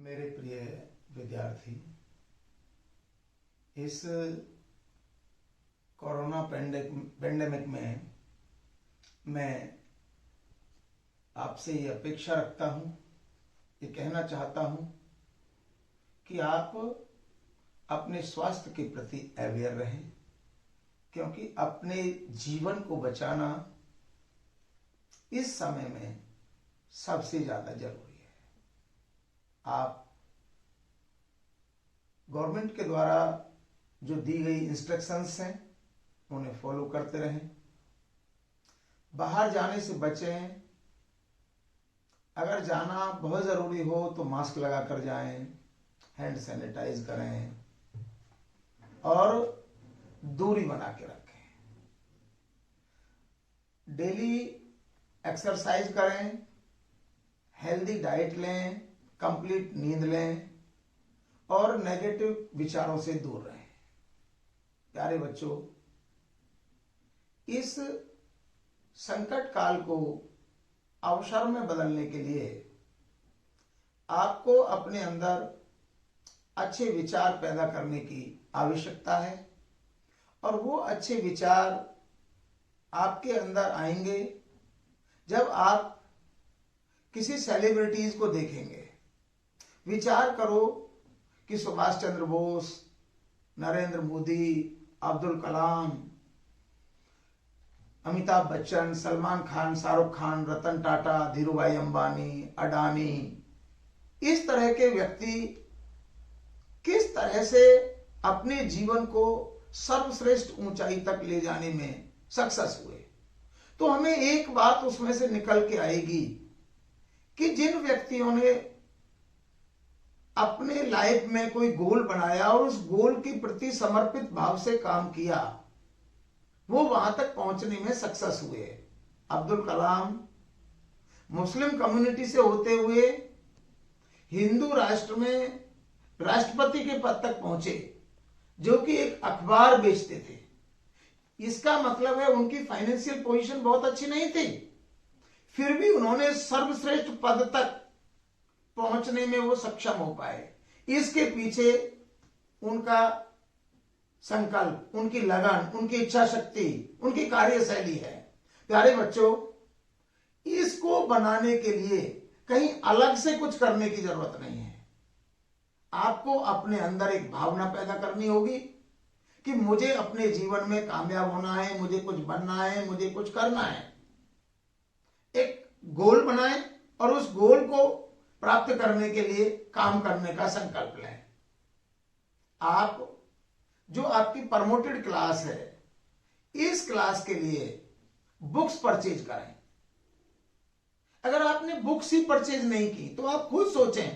मेरे प्रिय विद्यार्थी, इस कोरोना पेंडेमिक में मैं आपसे ये अपेक्षा रखता हूँ, ये कहना चाहता हूँ कि आप अपने स्वास्थ्य के प्रति अवेयर रहें, क्योंकि अपने जीवन को बचाना इस समय में सबसे ज़्यादा जरूरी है। आप गवर्नमेंट के द्वारा जो दी गई इंस्ट्रक्शंस हैं उन्हें फॉलो करते रहें, बाहर जाने से बचें। अगर जाना बहुत ज़रूरी हो तो मास्क लगा कर जाएं, हैंड सैनिटाइज करें और दूरी बना के रखें। डेली एक्सरसाइज करें, हेल्दी डाइट लें, कंप्लीट नींद लें और नेगेटिव विचारों से दूर रहें। प्यारे बच्चों, इस संकट काल को अवसर में बदलने के लिए आपको अपने अंदर अच्छे विचार पैदा करने की आवश्यकता है और वो अच्छे विचार आपके अंदर आएंगे जब आप किसी सेलिब्रिटीज को देखेंगे। विचार करो कि सुभाष चंद्र बोस, नरेंद्र मोदी, अब्दुल कलाम, अमिताभ बच्चन, सलमान खान, शाहरुख खान, रतन टाटा, धीरूभाई अंबानी, अडानी, इस तरह के व्यक्ति किस तरह से अपने जीवन को सर्वश्रेष्ठ ऊंचाई तक ले जाने में सक्सेस हुए। तो हमें एक बात उसमें से निकल के आएगी कि जिन व्यक्तियों ने अपने लाइफ में कोई गोल बनाया और उस गोल के प्रति समर्पित भाव से काम किया, वो वहां तक पहुंचने में सक्सेस हुए। अब्दुल कलाम मुस्लिम कम्युनिटी से होते हुए हिंदू राष्ट्र में राष्ट्रपति के पद तक पहुंचे, जो कि एक अखबार बेचते थे। इसका मतलब है उनकी फाइनेंशियल पोजीशन बहुत अच्छी नहीं थी, फिर भी उन्होंने सर्वश्रेष्ठ पद तक पहुंचने में वो सक्षम हो पाए। इसके पीछे उनका संकल्प, उनकी लगन, उनकी इच्छा शक्ति, उनकी कार्यशैली है। प्यारे बच्चों, इसको बनाने के लिए कहीं अलग से कुछ करने की जरूरत नहीं है। आपको अपने अंदर एक भावना पैदा करनी होगी कि मुझे अपने जीवन में कामयाब होना है, मुझे कुछ बनना है, मुझे कुछ करना है। एक गोल बनाएं और उस गोल को प्राप्त करने के लिए काम करने का संकल्प लें। आप जो आपकी प्रमोटेड क्लास है, इस क्लास के लिए बुक्स परचेज करें। अगर आपने बुक्स ही परचेज नहीं की तो आप खुद सोचें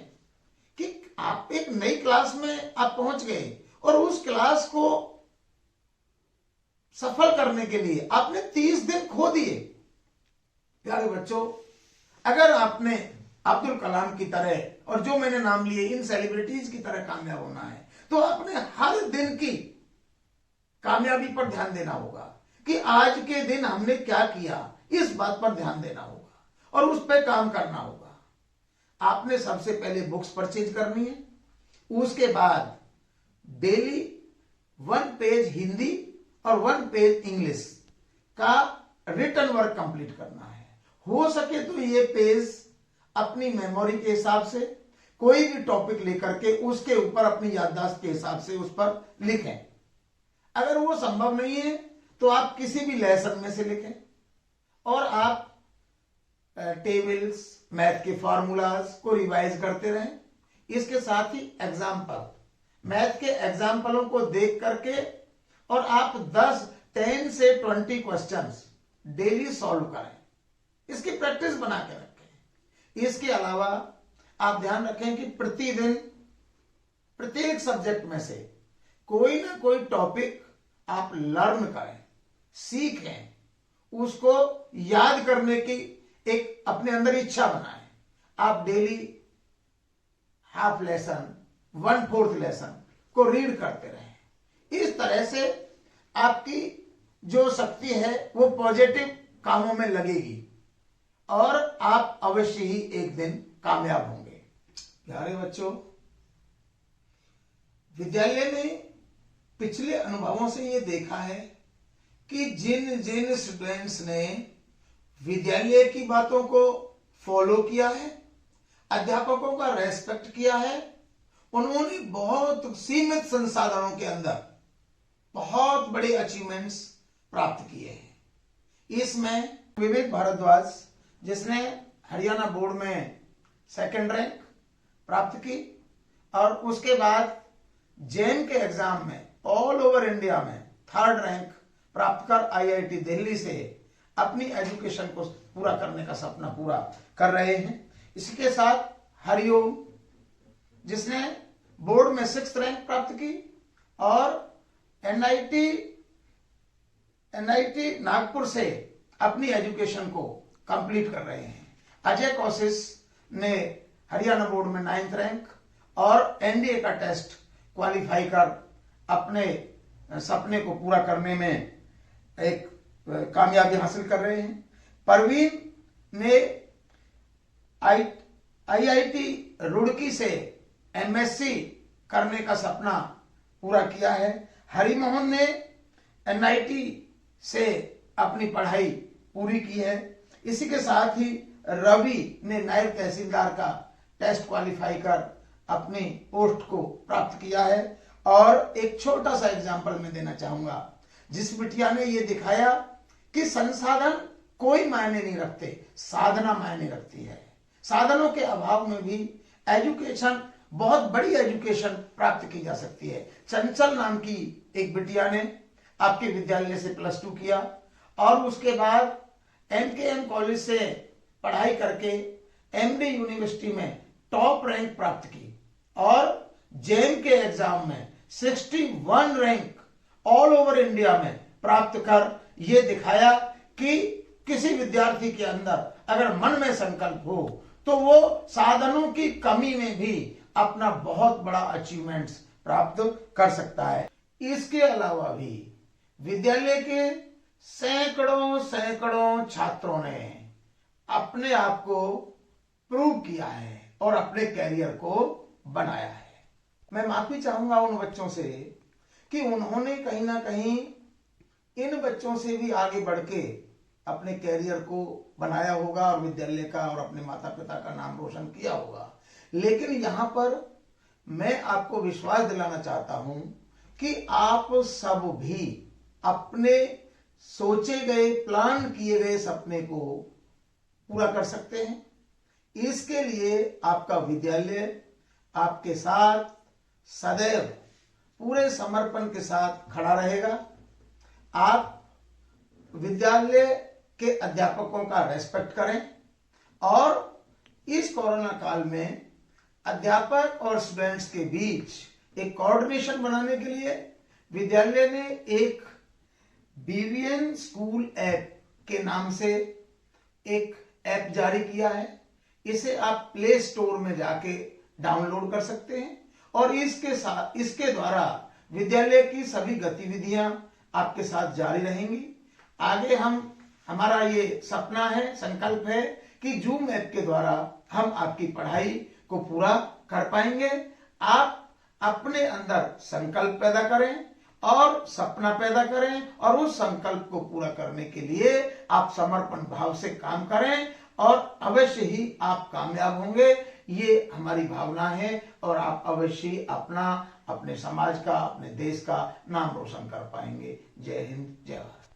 कि आप एक नई क्लास में आप पहुंच गए और उस क्लास को सफल करने के लिए आपने 30 दिन खो दिए। प्यारे बच्चों, अगर आपने अब्दुल कलाम की तरह और जो मैंने नाम लिए इन सेलिब्रिटीज की तरह कामयाब होना है तो अपने हर दिन की कामयाबी पर ध्यान देना होगा कि आज के दिन हमने क्या किया, इस बात पर ध्यान देना होगा और उस पर काम करना होगा। आपने सबसे पहले बुक्स परचेज करनी है, उसके बाद डेली 1 पेज हिंदी और 1 पेज इंग्लिश का रिटन वर्क कंप्लीट करना है। हो सके तो ये पेज अपनी मेमोरी के हिसाब से कोई भी टॉपिक लेकर के उसके ऊपर अपनी याददाश्त के हिसाब से उस पर लिखें। अगर वो संभव नहीं है तो आप किसी भी लेसन में से लिखें और आप टेबल्स, मैथ के फॉर्मूलाज को रिवाइज करते रहें। इसके साथ ही एग्जाम्पल, मैथ के एग्जाम्पलों को देख करके और आप 10 से 20 क्वेश्चंस डेली सॉल्व करें। इसकी प्रैक्टिस बना के रखें। इसके अलावा आप ध्यान रखें कि प्रतिदिन प्रत्येक सब्जेक्ट में से कोई ना कोई टॉपिक आप लर्न करें, सीखें, उसको याद करने की एक अपने अंदर इच्छा बनाएं। आप डेली हाफ लेसन, 1/4 लेसन को रीड करते रहें। इस तरह से आपकी जो शक्ति है वो पॉजिटिव कामों में लगेगी और आप अवश्य ही एक दिन कामयाब होंगे। प्यारे बच्चों, विद्यालय में पिछले अनुभवों से ये देखा है कि जिन जिन स्टूडेंट्स ने विद्यालय की बातों को फॉलो किया है, अध्यापकों का रेस्पेक्ट किया है, उन्होंने बहुत सीमित संसाधनों के अंदर बहुत बड़े अचीवमेंट्स प्राप्त किए हैं। इसमें विवेक भारद्वाज, जिसने हरियाणा बोर्ड में सेकंड रैंक प्राप्त की और उसके बाद जेम के एग्जाम में ऑल ओवर इंडिया में थर्ड रैंक प्राप्त कर आईआईटी दिल्ली से अपनी एजुकेशन को पूरा करने का सपना पूरा कर रहे हैं। इसी के साथ हरिओम, जिसने बोर्ड में 6th रैंक प्राप्त की और एनआईटी नागपुर से अपनी एजुकेशन को कंप्लीट कर रहे हैं। अजय कौशिक ने हरियाणा बोर्ड में 9th रैंक और एनडीए का टेस्ट क्वालिफाई कर अपने सपने को पूरा करने में एक कामयाबी हासिल कर रहे हैं। परवीन ने आईआईटी रुड़की से एमएससी करने का सपना पूरा किया है। हरिमोहन ने एनआईटी से अपनी पढ़ाई पूरी की है। इसी के साथ ही रवि ने नायब तहसीलदार का टेस्ट क्वालिफाई कर अपनी पोस्ट को प्राप्त किया है। और एक छोटा सा एग्जाम्पल मैं देना चाहूंगा, जिस बिटिया ने ये दिखाया कि संसाधन कोई मायने नहीं रखते, साधना मायने रखती है। साधनों के अभाव में भी एजुकेशन, बहुत बड़ी एजुकेशन प्राप्त की जा सकती है। चंचल नाम की एक बिटिया ने आपके विद्यालय से +2 किया और उसके बाद एमकेएम कॉलेज से पढ़ाई करके एमडी यूनिवर्सिटी में टॉप रैंक प्राप्त की और जेम के एग्जाम में 61 रैंक ऑल ओवर इंडिया में प्राप्त कर यह दिखाया कि किसी विद्यार्थी के अंदर अगर मन में संकल्प हो तो वो साधनों की कमी में भी अपना बहुत बड़ा अचीवमेंट्स प्राप्त कर सकता है। इसके अलावा भी विद्यालय के सैकड़ों छात्रों ने अपने आप को प्रूव किया है और अपने कैरियर को बनाया है। मैं माफी चाहूंगा उन बच्चों से कि उन्होंने कहीं ना कहीं इन बच्चों से भी आगे बढ़ के अपने कैरियर को बनाया होगा और विद्यालय का और अपने माता पिता का नाम रोशन किया होगा। लेकिन यहां पर मैं आपको विश्वास दिलाना चाहता हूं कि आप सब भी अपने सोचे गए, प्लान किए गए सपने को पूरा कर सकते हैं। इसके लिए आपका विद्यालय आपके साथ सदैव पूरे समर्पण के साथ खड़ा रहेगा। आप विद्यालय के अध्यापकों का रेस्पेक्ट करें और इस कोरोना काल में अध्यापक और स्टूडेंट्स के बीच एक कोऑर्डिनेशन बनाने के लिए विद्यालय ने एक बीवीएन स्कूल ऐप के नाम से एक ऐप जारी किया है। इसे आप प्ले स्टोर में जाके डाउनलोड कर सकते हैं और इसके द्वारा विद्यालय की सभी गतिविधियां आपके साथ जारी रहेंगी। आगे हमारा ये सपना है, संकल्प है कि जूम ऐप के द्वारा हम आपकी पढ़ाई को पूरा कर पाएंगे। आप अपने अंदर संकल्प पैदा करें और सपना पैदा करें और उस संकल्प को पूरा करने के लिए आप समर्पण भाव से काम करें और अवश्य ही आप कामयाब होंगे। ये हमारी भावना है और आप अवश्य अपना, अपने समाज का, अपने देश का नाम रोशन कर पाएंगे। जय हिंद, जय भारत।